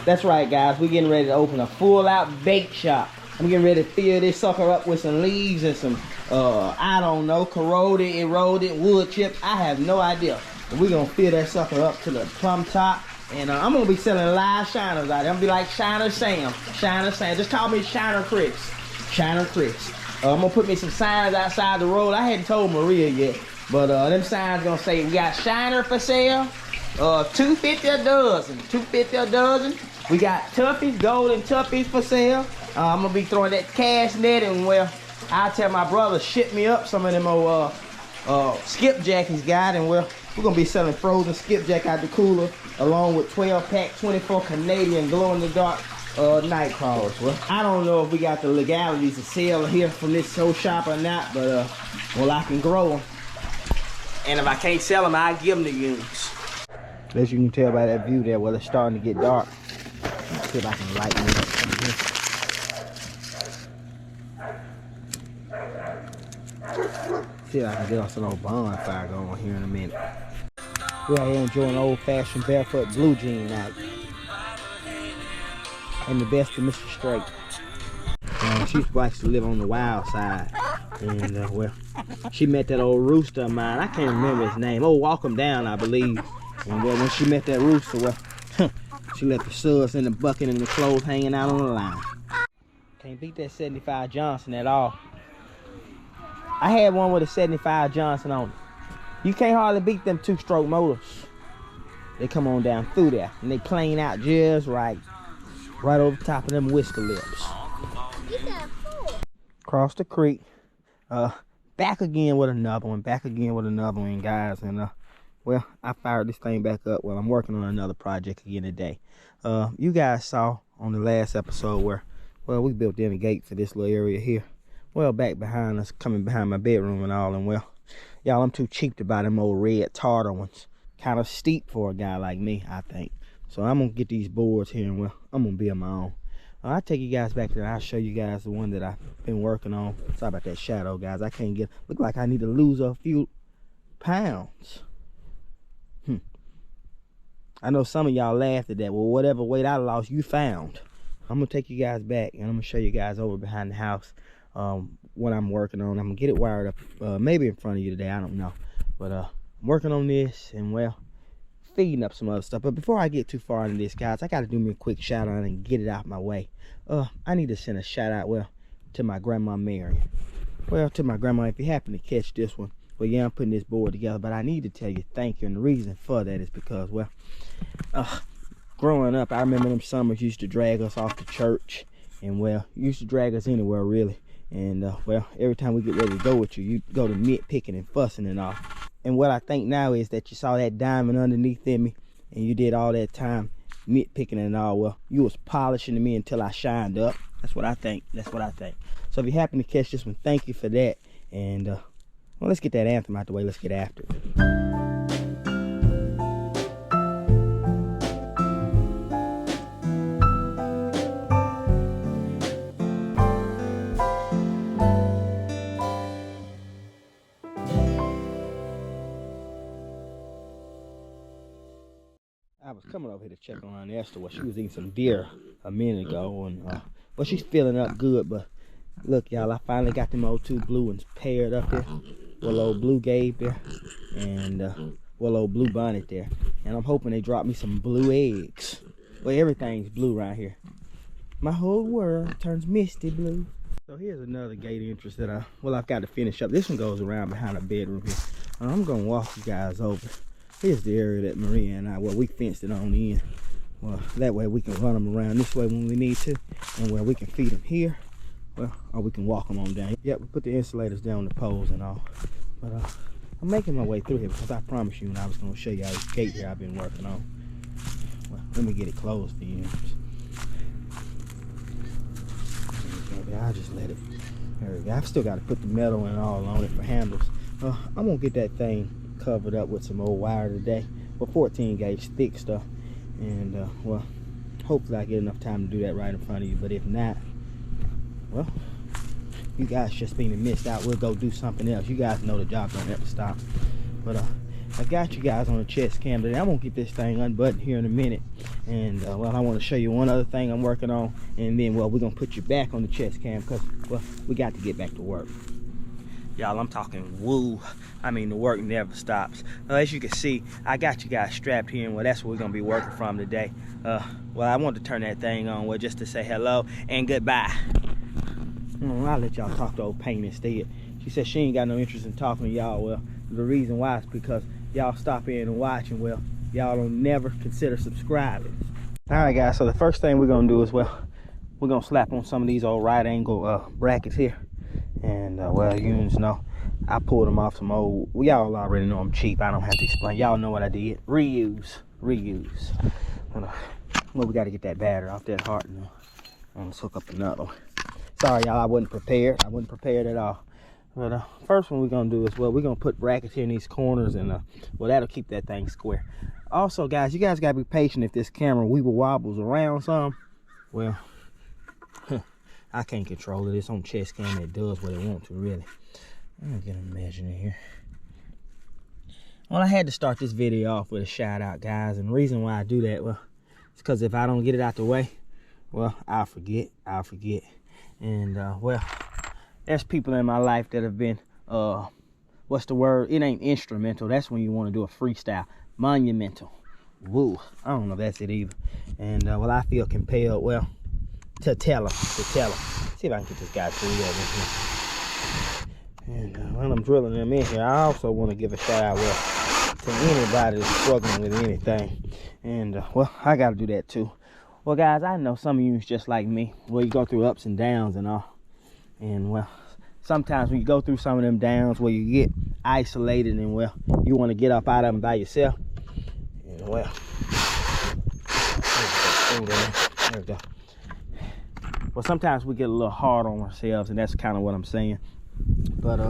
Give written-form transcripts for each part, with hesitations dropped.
That's right, guys. We're getting ready to open a full-out bake shop. I'm getting ready to fill this sucker up with some leaves and some, I don't know, corroded, eroded wood chips. I have no idea. But we're going to fill that sucker up to the plumb top. And I'm going to be selling live shiners out there. I'm going to be like Shiner Sam. Shiner Sam. Just call me Shiner Chris. Shiner Chris. I'm going to put me some signs outside the road. I hadn't told Maria yet. But them signs going to say, we got Shiner for sale. $2.50 a dozen. $2.50 a dozen. We got Toughies, golden Toughies for sale. I'm gonna be throwing that cast net, and well, I'll tell my brother ship me up some of them old skipjack he's got, and well, we're gonna be selling frozen skipjack out the cooler along with 12-pack 24 Canadian glow-in-the-dark night crawlers. Well, I don't know if we got the legalities to sell here from this whole shop or not, but well, I can grow them, and if I can't sell them, I'll give them to you. As you can tell by that view there, well, it's starting to get dark. Let's see if I can lighten it up from here. See if I can get us a little bonfire going here in a minute. We're out here enjoying old-fashioned barefoot blue jean night. And the best of Mr. Straight. She likes to live on the wild side. And, well, she met that old rooster of mine. I can't remember his name. Oh, Walk 'em Down, I believe. And, well, when she met that rooster, well, she left the suds in the bucket and the clothes hanging out on the line. Can't beat that 75 Johnson at all. I had one with a 75 Johnson on it. You can't hardly beat them two-stroke motors. They come on down through there, and they plane out just right. Right over the top of them whisker lips. Across the creek. Back again with another one. Back again with another one, guys. And, well, I fired this thing back up. Well, I'm working on another project again today. You guys saw on the last episode where, well, we built in a gate for this little area here. Well, back behind us, coming behind my bedroom and all. And, well, y'all, I'm too cheap to buy them old red tartar ones. Kind of steep for a guy like me, I think. So I'm going to get these boards here and, well, I'm going to build my own. I'll take you guys back there. I'll show you guys the one that I've been working on. Sorry about that shadow, guys. I can't get, look like I need to lose a few pounds. I know some of y'all laughed at that. Well, whatever weight I lost, you found. I'm going to take you guys back, and I'm going to show you guys over behind the house what I'm working on. I'm going to get it wired up, maybe in front of you today. I don't know. But I'm working on this, and, well, feeding up some other stuff. But before I get too far into this, guys, I got to do me a quick shout out and get it out my way. I need to send a shout out, well, to my grandma Mary. Well, to my grandma, if you happen to catch this one, well, yeah, I'm putting this board together, but I need to tell you thank you. And the reason for that is because, well, growing up, I remember them summers used to drag us off to church. And, well, used to drag us anywhere, really. And, well, every time we get ready to go with you, you go to nitpicking and fussing and all. And what I think now is that you saw that diamond underneath in me, and you did all that time nitpicking and all. Well, you was polishing me until I shined up. That's what I think. That's what I think. So if you happen to catch this one, thank you for that. And, well, let's get that anthem out the way. Let's get after it. I was coming over here to check on Esther. Well, she was eating some deer a minute ago, and well, she's filling up good. But look, y'all, I finally got them old two blue ones paired up there. Well, old blue Gabe there, and well, old blue bonnet there. And I'm hoping they drop me some blue eggs. Well, everything's blue right here. My whole world turns misty blue. So here's another gate entrance that I've got to finish up. This one goes around behind the bedroom here. I'm gonna walk you guys over. Here's the area that Maria and I, well, we fenced it on in. Well, that way we can run them around this way when we need to. And where we can feed them here, well, or we can walk them on down. Yep, we put the insulators down on the poles and all. But I'm making my way through here because I promised you and I was going to show y'all this gate here I've been working on. Well, let me get it closed for you. I'll just let it. There we go. I've still got to put the metal and all on it for handles. I'm going to get that thing covered up with some old wire today, but 14 gauge thick stuff, and well, hopefully I get enough time to do that right in front of you. But if not, well, you guys just being missed out. We'll go do something else. You guys know the job don't ever stop. But I got you guys on the chest cam today. I'm gonna get this thing unbuttoned here in a minute, And well, I want to show you one other thing I'm working on, and then well, we're gonna put you back on the chest cam because well, we got to get back to work. Y'all, I'm talking woo. I mean, the work never stops. As you can see, I got you guys strapped here, and well, that's what we're gonna be working from today. Well, I wanted to turn that thing on, well, just to say hello and goodbye. I'll let y'all talk to old Pain instead. She said she ain't got no interest in talking to y'all. Well, the reason why is because y'all stop in and watch, and well, y'all don't never consider subscribing. All right, guys, so the first thing we're gonna do is, well, we're gonna slap on some of these old right angle brackets here. And well, you know, I pulled them off some old, well, y'all already know I'm cheap. I don't have to explain. Y'all know what I did. Reuse. Well, we got to get that battery off that heart. Let's hook up another one. Sorry, y'all, I wasn't prepared. I wasn't prepared at all. But first one we're going to do is, well, we're going to put brackets here in these corners, and well, that'll keep that thing square. Also, guys, you guys got to be patient if this camera weeble wobbles around some. Well, I can't control it. It's on chest cam. It does what it wants to, really. I'm going to get a measurement here. Well, I had to start this video off with a shout out, guys. And the reason why I do that, well, it's because if I don't get it out the way, well, I'll forget. And well, there's people in my life that have been what's the word? It ain't instrumental. That's when you want to do a freestyle. Monumental. Woo. I don't know if that's it either. And well, I feel compelled, well, to tell them. See if I can get this guy through here. And when I'm drilling them in here, I also want to give a shout out, well, to anybody that's struggling with anything. And well, I got to do that too. Well, guys, I know some of you is just like me, where you go through ups and downs and all. And well, sometimes when you go through some of them downs where you get isolated and well, you want to get up out of them by yourself. And well, there we go. Well, sometimes we get a little hard on ourselves, and that's kind of what I'm saying. But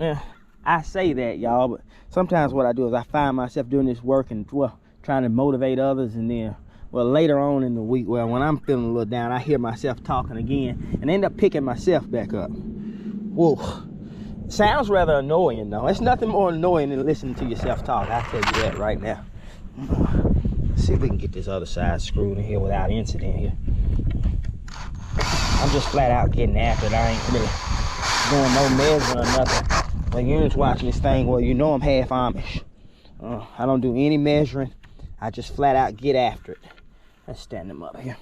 yeah, I say that, y'all, but sometimes what I do is I find myself doing this work and well, trying to motivate others, and then well, later on in the week, well, when I'm feeling a little down, I hear myself talking again and end up picking myself back up. Whoa. Sounds rather annoying, though. It's nothing more annoying than listening to yourself talk. I'll tell you that right now. Let's see if we can get this other side screwed in here without incident here. I'm just flat out getting after it. I ain't really doing no measuring or nothing. Like, you're just watching this thing, well, you know I'm half Amish. I don't do any measuring. I just flat out get after it. Let's stand him up here.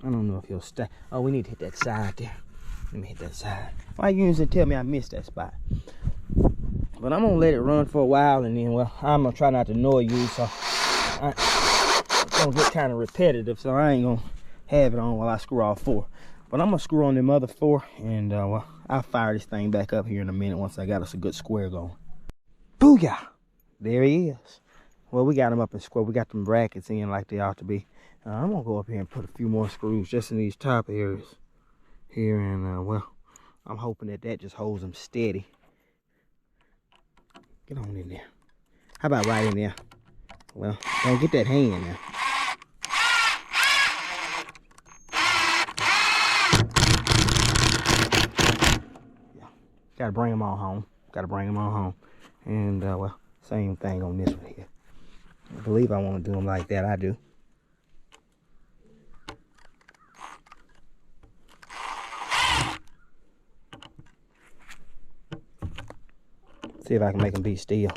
I don't know if he'll stay. Oh, we need to hit that side there. Let me hit that side. Why you usually tell me I missed that spot? But I'm gonna let it run for a while, and then well, I'm gonna try not to annoy you, so it's gonna get kind of repetitive, so I ain't gonna have it on while I screw all four. But I'm gonna screw on them other four, and well, I'll fire this thing back up here in a minute once I got us a good square going. Booyah! There he is. Well, we got them up in square. We got them brackets in like they ought to be. I'm gonna go up here and put a few more screws just in these top areas here, and well, I'm hoping that that just holds them steady. Get on in there. How about right in there? Well, don't get that hand now. Yeah, gotta bring them all home. And well, same thing on this one here. I believe I want to do them like that. I do. See if I can make them be still.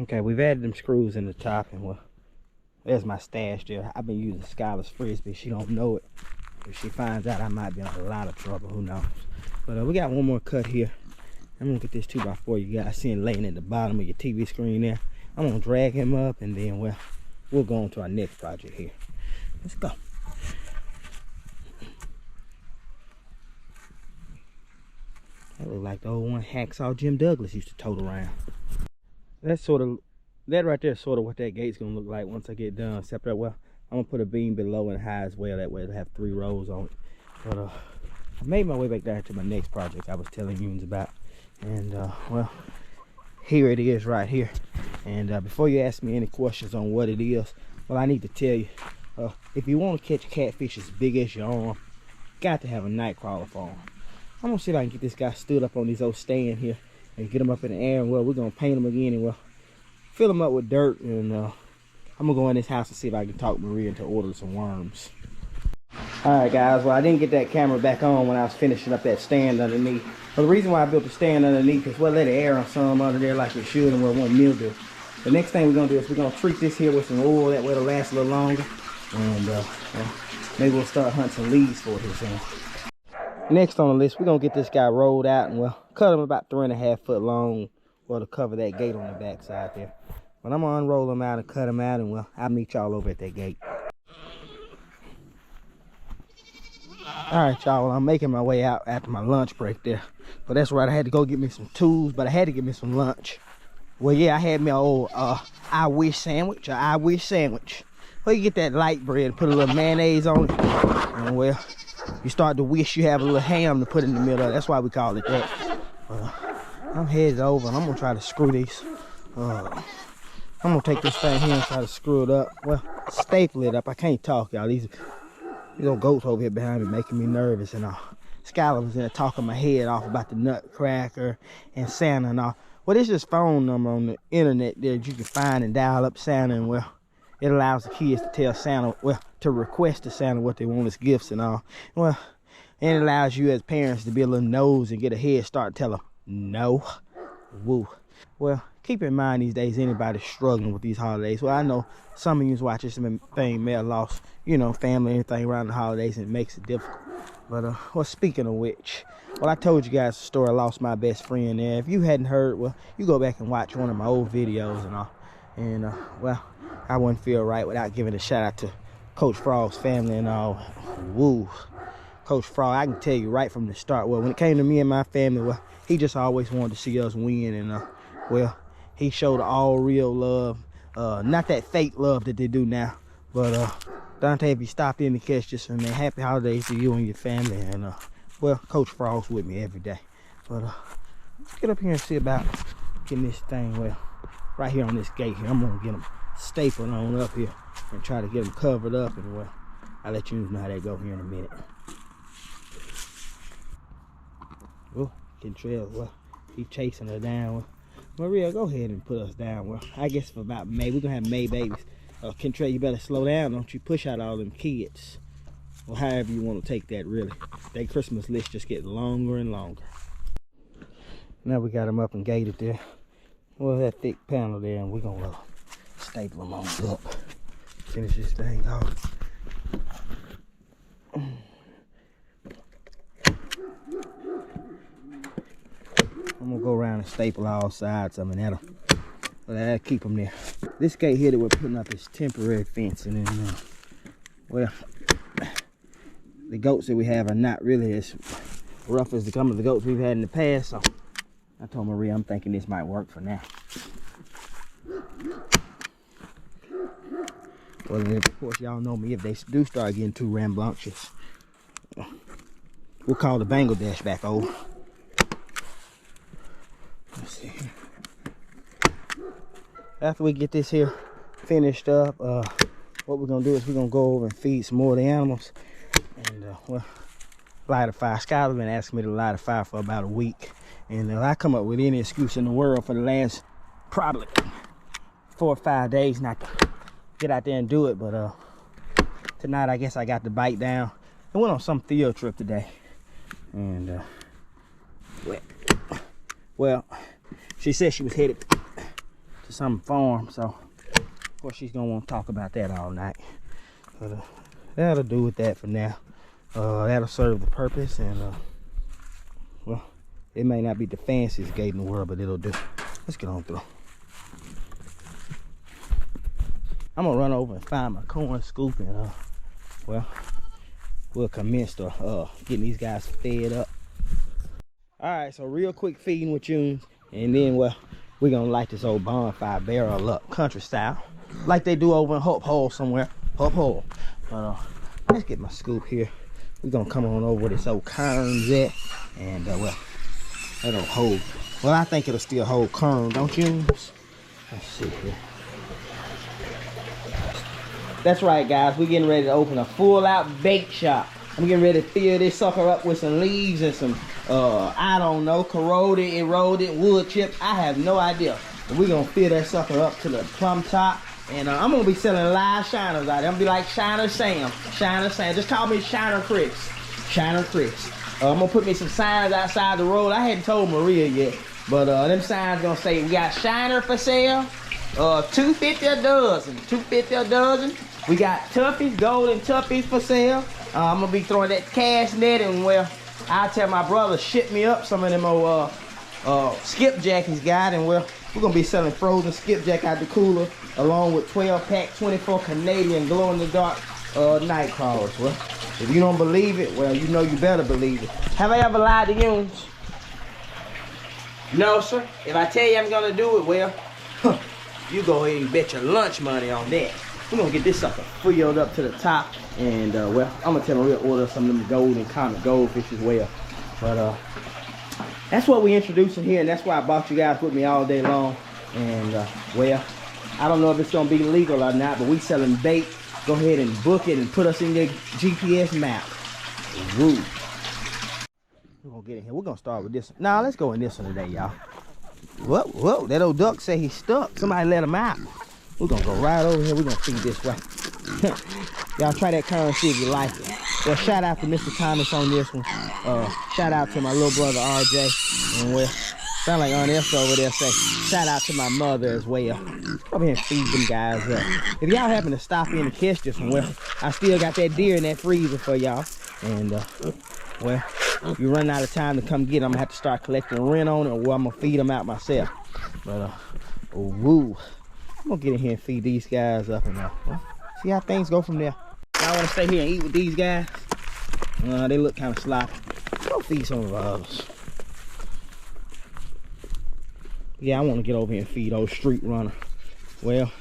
Okay, we've added them screws in the top, and well, there's my stash there. I've been using Skylar's Frisbee. She don't know it. If she finds out, I might be in a lot of trouble. Who knows? But we got one more cut here. I'm gonna get this 2x4 you guys seeing laying at the bottom of your TV screen there. I'm gonna drag him up, and then well, we'll go on to our next project here. Let's go. That look like the old one Hacksaw Jim Douglas used to tote around. That right there is sort of what that gate's gonna look like once I get done. Except that, well, I'm gonna put a beam below and high as well. That way it'll have 3 rows on it. But I made my way back down to my next project I was telling you about. And well, here it is right here. And before you ask me any questions on what it is, well, I need to tell you, if you want to catch catfish as big as your arm, got to have a night crawler for him. I'm gonna see if I can get this guy stood up on this old stand here and get him up in the air, and well, we're gonna paint him again, and well, fill him up with dirt, and I'm gonna go in this house and see if I can talk Maria into ordering some worms. All right, guys, well, I didn't get that camera back on when I was finishing up that stand underneath. Well, the reason why I built the stand underneath is, well, let it air on some under there like it should, and well, it won't mildew. The next thing we're gonna do is we're gonna treat this here with some oil, that way it'll last a little longer, and well, maybe we'll start hunting some leaves for it here soon. Next on the list, we're gonna get this guy rolled out and well, cut him about 3.5 foot long, well, to cover that gate on the back side there. But I'm gonna unroll him out and cut him out, and well, I'll meet y'all over at that gate. All right, y'all, well, I'm making my way out after my lunch break there. But that's right, I had to go get me some tools, but I had to get me some lunch. Well, yeah, I had me an old I wish sandwich, Well, you get that light bread and put a little mayonnaise on it, and well, you start to wish you have a little ham to put in the middle. That's why we call it that. I'm headed over, and I'm gonna try to screw these. I'm gonna take this thing here and try to screw it up. Well, staple it up. I can't talk, y'all. These little goats over here behind me making me nervous and all. Skylar was in there talking my head off about the Nutcracker and Santa and all. Well, there's this phone number on the internet there that you can find and dial up Santa, and well, it allows the kids to tell Santa, well, to request to Santa what they want as gifts and all. Well, and it allows you as parents to be a little nosy and get a head start and tell them, no. Woo. Well, keep in mind these days, anybody struggling with these holidays. Well, I know some of you watch this thing may have lost, you know, family, anything around the holidays, and it makes it difficult. But, well, speaking of which, well, I told you guys the story, I lost my best friend there. If you hadn't heard, well, you go back and watch one of my old videos and all. And, well, I wouldn't feel right without giving a shout out to Coach Frog's family and all. Woo. Coach Frog, I can tell you right from the start, well, when it came to me and my family, well, he just always wanted to see us win. And, well, he showed all real love. Not that fake love that they do now. But, Dante, if you stopped in to catch this, man, happy holidays to you and your family. And, well, Coach Frog's with me every day. But, let's get up here and see about getting this thing, well, right here on this gate here. I'm going to get them stapled on up here and try to get them covered up. And, well, I'll let you know how they go here in a minute. Oh, Kentrell, well, he's chasing her down. Well, Maria, go ahead and put us down. Well, I guess for about May, we're going to have May babies. Kentrell, you better slow down. Don't you push out all them kids. Or however you want to take that, really. That Christmas list just gets longer and longer. Now we got them up and gated there. Well, that thick panel there, and we're going to staple them on up. Finish this thing off. I'm going to go around and staple all sides of them, and that'll keep them there. This gate here that we're putting up is temporary fencing, and well, the goats that we have are not really as rough as some of the goats we've had in the past, so I told Maria I'm thinking this might work for now. Well, then, of course, y'all know me, if they do start getting too rambunctious, we'll call the Bangladesh back over. Let's see here. After we get this here finished up, what we're gonna do is we're gonna go over and feed some more of the animals, and well, light a fire. Skylar's been asking me to light a fire for about a week, and I come up with any excuse in the world for the last probably 4 or 5 days not to get out there and do it. But tonight I guess I got the bite down. I went on some field trip today, and well, she said she was headed to some farm, so of course she's gonna want to talk about that all night. But that'll do with that for now. That'll serve the purpose, and well, it may not be the fanciest gate in the world, but it'll do. Let's get on through. I'm gonna run over and find my corn scoop, and well, we'll commence to getting these guys fed up. All right, so real quick feeding with you, and then well, we're gonna light this old bonfire barrel up, country style, like they do over in Hope Hole somewhere. Hope Hole. But let's get my scoop here. We're gonna come on over where this old kern's at, and well, that'll hold. Well, I think it'll still hold kern, don't you? Let's see here. That's right, guys. We're getting ready to open a full-out bake shop. I'm getting ready to fill this sucker up with some leaves and some, I don't know, corroded, eroded wood chips. I have no idea. But we're gonna fill that sucker up to the plumb top. And I'm gonna be selling live shiners out there. I'm gonna be like Shiner Sam. Shiner Sam. Just call me Shiner Chris. Shiner Chris. I'm gonna put me some signs outside the road. I hadn't told Maria yet. But them signs gonna say we got Shiner for sale. $2.50 a dozen. $2.50 a dozen. We got Tuffies, golden Tuffies for sale. I'm gonna be throwing that cast net, and well, I'll tell my brother ship me up some of them old skipjack he's got, and well, we're gonna be selling frozen skipjack out the cooler along with 12-pack 24 Canadian glow-in-the-dark night crawlers. Well, if you don't believe it, well, you know you better believe it. Have I ever lied to you? No, sir. If I tell you I'm gonna do it, well, you go ahead and bet your lunch money on that. We're gonna get this sucker filled up to the top, and well, I'm gonna tell Maria to order some of them golden common goldfish as well. But that's what we're introducing here, and that's why I brought you guys with me all day long. And well, I don't know if it's gonna be legal or not, but we selling bait. Go ahead and book it and put us in your GPS map. Woo. We're gonna get in here. We're gonna start with this one. Nah, let's go in this one today, y'all. Whoa, that old duck say he's stuck. Somebody let him out. We're gonna go right over here. We're gonna feed this way. Y'all try that currency if you like it. Well, shout out to Mr. Thomas on this one. Shout out to my little brother RJ. And well, sound like Aunt Esther over there say, shout out to my mother as well. Come here and feed them guys up. If y'all happen to stop in and catch this one, well, I still got that deer in that freezer for y'all. And well, if you run out of time to come get them, I'm gonna have to start collecting rent on it, or I'm gonna feed them out myself. But woo. I'm gonna get in here and feed these guys up, and well, see how things go from there. Y'all wanna stay here and eat with these guys? They look kind of sloppy. Go feed some of ours. Yeah, I want to get over here and feed old Street Runner. Well,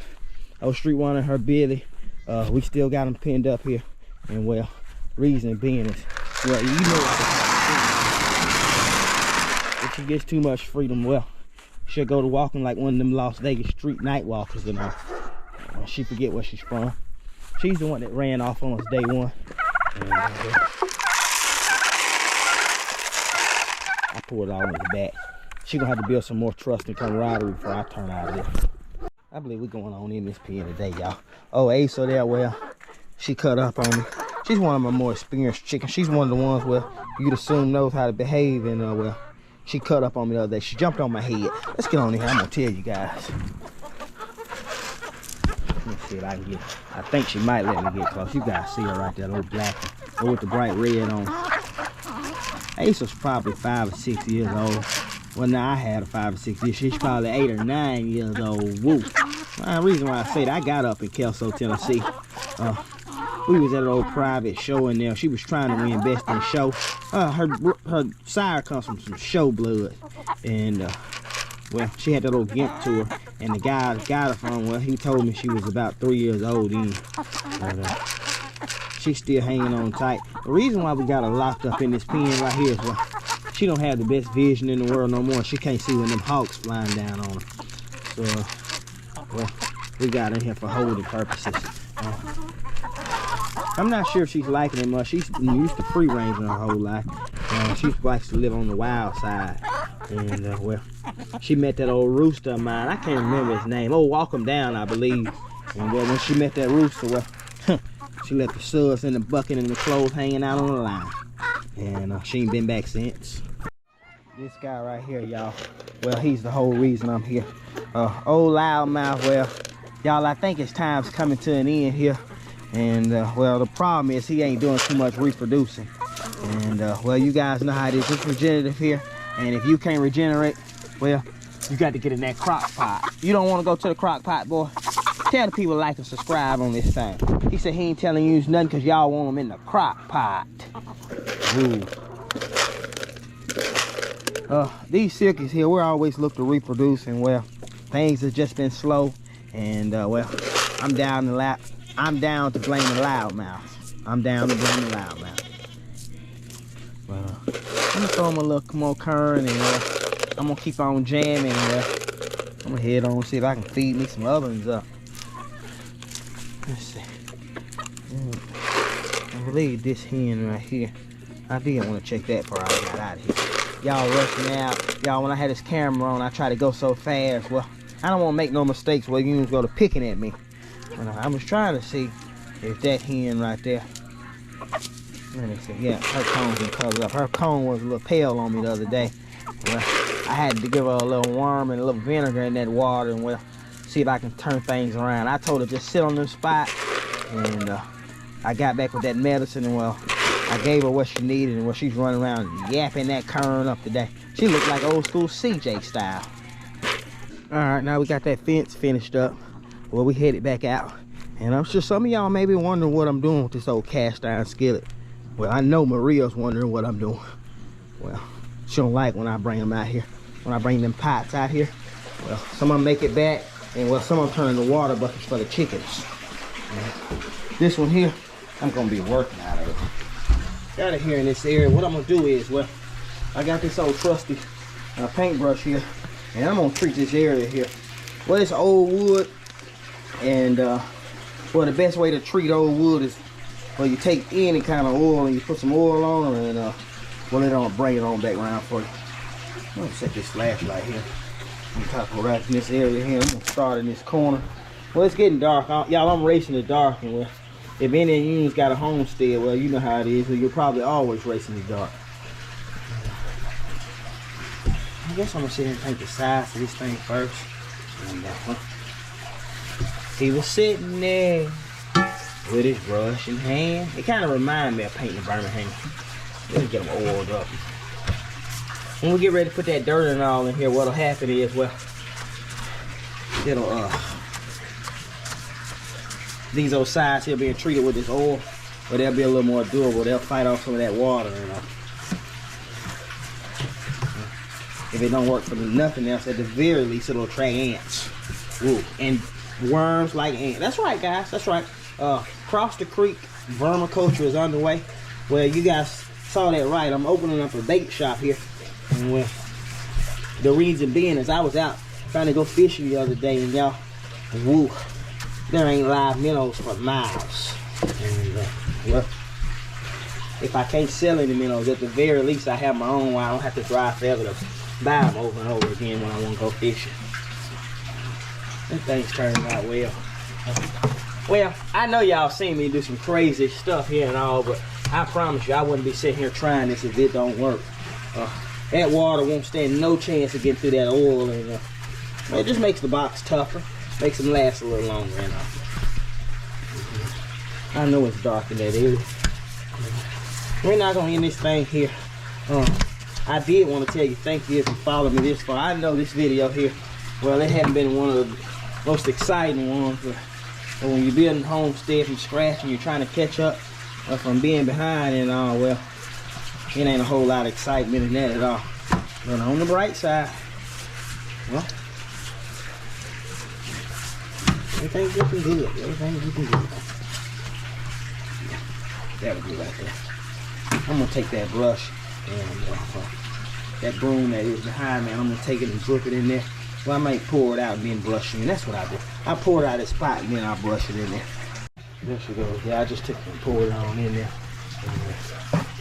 old Street Runner, her Billy, we still got them pinned up here. And well, reason being is, well, you know, if she gets too much freedom, well, she'll go to walking like one of them Las Vegas street night walkers, you know. She forget where she's from. She's the one that ran off on us day one. And, I pulled it all in the back. She gonna have to build some more trust and camaraderie before I turn out of this. I believe we're going on in this pen today, y'all. Oh, Ace over there, well, she cut up on me. She's one of my more experienced chickens. She's one of the ones where you'd assume knows how to behave, and well, she cut up on me the other day. She jumped on my head. Let's get on in here. I'm gonna tell you guys. Let me see if I can get. I think she might let me get close. You guys see her right there, old black one with the bright red on. Ace was probably 5 or 6 years old. Well, now I had her 5 or 6 years. She's probably 8 or 9 years old. Woo. The reason why I say that, I got up in Kelso, Tennessee. We was at an old private show in there. She was trying to reinvest in show. Her sire comes from some show blood. And, well, she had that old gimp to her. And the guy got her from, well, he told me she was about 3 years old then. But, she's still hanging on tight. The reason why we got her locked up in this pen right here is, well, she don't have the best vision in the world no more. She can't see when them hawks flying down on her. So, well, we got her in here for holding purposes. I'm not sure if she's liking it much. She's used to free ranging her whole life. She likes to live on the wild side. And, well, she met that old rooster of mine. I can't remember his name. Oh, Walk 'em Down, I believe. And, well, when she met that rooster, well, she left the suds in the bucket and the clothes hanging out on the line. And she ain't been back since. This guy right here, y'all, well, he's the whole reason I'm here. Old loudmouth, well, y'all, I think his time's coming to an end here. And, well, the problem is he ain't doing too much reproducing. And, well, you guys know how it is. It's regenerative here. And if you can't regenerate, well, you got to get in that crock pot. You don't want to go to the crock pot, boy. Tell the people to like and subscribe on this thing. He said he ain't telling you nothing because y'all want them in the crock pot. Ooh. These silkies here, we always look to reproduce, and well, things have just been slow. And well, I'm down to blame the loudmouth. I'm down to blame the loudmouth. But I'm gonna throw him a little more current, and I'm gonna keep on jamming. I'm gonna head on see if I can feed me some other ones up. Let's see. believe this hen right here. I did want to check that part I got out of here. Y'all rushing out. Y'all, when I had this camera on, I try to go so fast. Well, I don't want to make no mistakes where you go to picking at me. And I was trying to see if that hen right there. Let me see. Yeah, her cone's been covered up. Her cone was a little pale on me the other day. Well, I had to give her a little worm and a little vinegar in that water, and well, see if I can turn things around. I told her just sit on this spot, and I got back with that medicine, and well, I gave her what she needed, and well, she's running around yapping that kern up today. She looked like old school CJ style. All right, now we got that fence finished up. Well, we headed back out, and I'm sure some of y'all may be wondering what I'm doing with this old cast iron skillet. Well, I know Maria's wondering what I'm doing. Well, she don't like when I bring them out here. When I bring them pots out here, well, some of them make it back, and well, some of them turn into water buckets for the chickens. And this one here, I'm gonna be working out of it. Got it here in this area. What I'm gonna do is, well, I got this old trusty paintbrush here, and I'm gonna treat this area here. Well, it's old wood, and well, the best way to treat old wood is, well, you take any kind of oil and you put some oil on it, and well, it don't bring it on back around for you. I'm gonna set this flashlight here. I'm talking right in this area here. I'm gonna start in this corner. Well, it's getting dark, y'all. I'm racing the dark, and well, if any of you got a homestead, well, you know how it is. You're probably always racing the dark. I guess I'm gonna sit here and paint the sides of this thing first. And, he was sitting there with his brush in hand. It kind of reminds me of painting Birmingham. Let me get them oiled up. When we get ready to put that dirt and all in here, what'll happen is, well, it'll these old sides here being treated with this oil, but they'll be a little more durable. They'll fight off some of that water, you know. If it don't work for nothing else, at the very least it'll attract ants. Ooh, and worms like ants. That's right, guys. That's right. Across the creek, vermiculture is underway. Well, you guys saw that right. I'm opening up a bait shop here. And well, the reason being is I was out trying to go fishing the other day, and y'all, woo, there ain't live minnows for miles. And well, if I can't sell any minnows, at the very least I have my own, where I don't have to drive forever to buy them over and over again when I want to go fishing. That thing's turning out well. Well, I know y'all seen me do some crazy stuff here and all, but I promise you I wouldn't be sitting here trying this if it don't work. That water won't stand no chance of getting through that oil, and it just makes the box tougher, makes them last a little longer. And I know it's dark in that area. We're not gonna end this thing here. I did want to tell you thank you if you followed me this far. I know this video here, well, it hadn't been one of the most exciting ones, but when you're building homestead from scratch and you're trying to catch up from being behind and all, well, it ain't a whole lot of excitement in that at all. But on the bright side, well, everything's looking good. Everything's looking good. That'll be right there. I'm gonna take that brush and that broom that is behind me, and I'm gonna take it and drip it in there. Well, I might pour it out and then brush it in. That's what I do. I pour it out of the spot and then I'll brush it in there. There she goes. Yeah, I just took it and poured it on in there.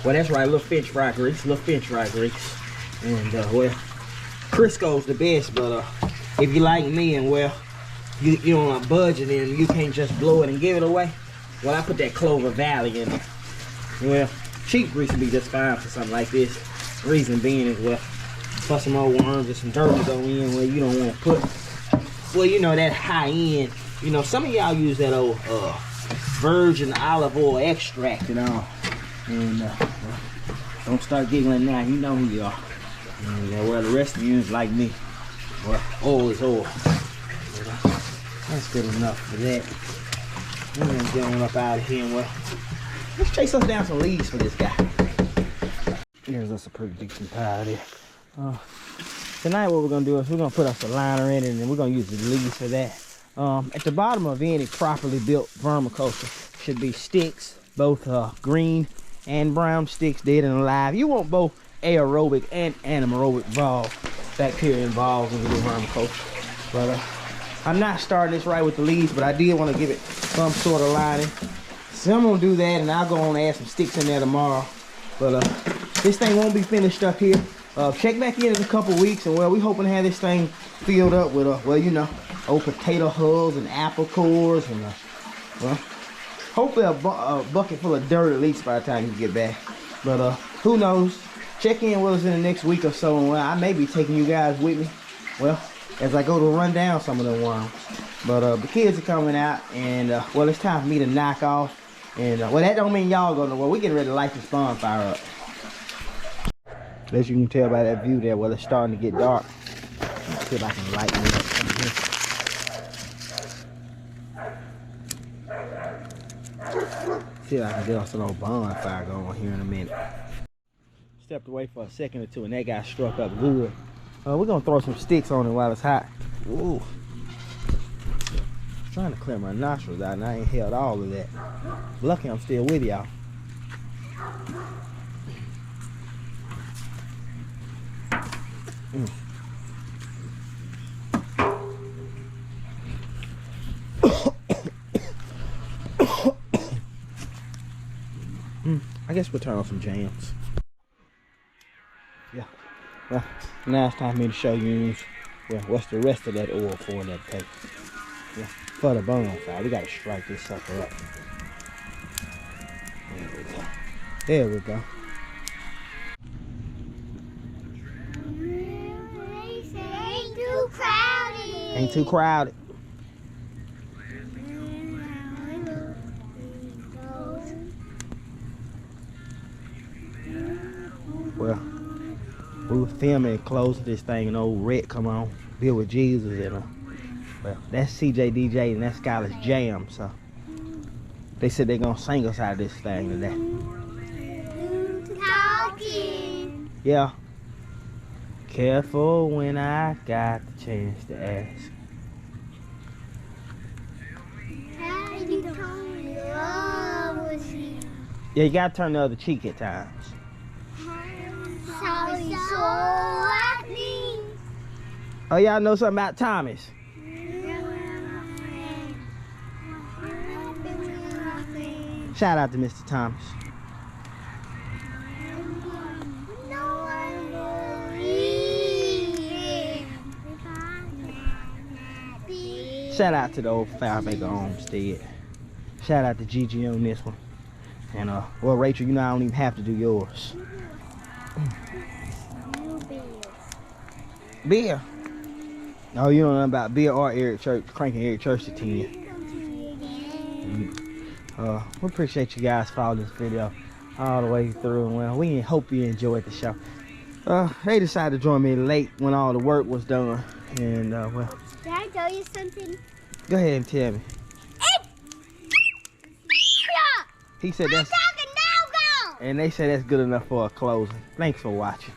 Well, that's right, little French fry grease, little French fry grease. And well, Crisco's the best, but if you like me and well, you on a budget and you can't just blow it and give it away, well, I put that Clover Valley in there. Well, cheap grease would be just fine for something like this. Reason being is, well, for some old worms and some dirt to go in where you don't want to put, well, you know, that high end, you know, some of y'all use that old virgin olive oil extract and all. And don't start giggling now, you know who you are. And well, the rest of you is like me. Well, oil is oil. That's good enough for that. We're gonna get on up out of here and well, let's chase us down some leaves for this guy. Here's us a pretty decent pile there. Tonight what we're gonna do is we're gonna put us a liner in it, and we're gonna use the leaves for that. At the bottom of any properly built vermiculture should be sticks, both green and brown sticks, dead and alive. You want both aerobic and anaerobic bacteria involved when you do vermiculture. But I'm not starting this right with the leaves, but I did want to give it some sort of lining. So I'm gonna do that, and I'll go on and add some sticks in there tomorrow. But this thing won't be finished up here. Check back in a couple weeks, and well, we hoping to have this thing filled up with well, you know, old potato hulls and apple cores, and well, hopefully a bucket full of dirt at least by the time you get back. But who knows? Check in with us in the next week or so, and well, I may be taking you guys with me. Well, as I go to run down some of the worms. But the kids are coming out, and well, it's time for me to knock off. And well, that don't mean y'all gonna. Well, we getting ready to light this bonfire up. As you can tell by that view there, well, it's starting to get dark. Let's see if I can lighten it up from here. See if I can get us a little bonfire going here in a minute. Stepped away for a second or two, and that guy struck up good. We're gonna throw some sticks on it while it's hot. Ooh. I'm trying to clear my nostrils out, and I ain't held all of that. Lucky I'm still with y'all. I guess we'll turn on some jams. Yeah. Well, now it's time for me to show you what's the rest of that oil for in that tank. Yeah, for the bonfire. We gotta strike this sucker up. There we go. There we go. Ain't too crowded. Ain't too crowded. Well, we were filming close to this thing, and old Red come on, Bill with Jesus, and well, that's CJ DJ and that's Skylar's Jam. So they said they're gonna sing us out of this thing today. Talking. Yeah. Careful when I got the chance to ask. How you come in love with you? Yeah, you gotta turn the other cheek at times. Sorry, so like me. Oh, y'all know something about Thomas? Shout out to Mr. Thomas. No one will leave. Shout out to the old Firebaker Homestead. Shout out to Gigi on this one. And well, Rachel, you know I don't even have to do yours. Beer. Oh, you don't know about beer or Eric Church, cranking Eric Church to 10. We appreciate you guys following this video all the way through, and well, we hope you enjoyed the show. They decided to join me late when all the work was done, and well. Can I tell you something? Go ahead and tell me. He said that's. Now go. And they said that's good enough for a closing. Thanks for watching.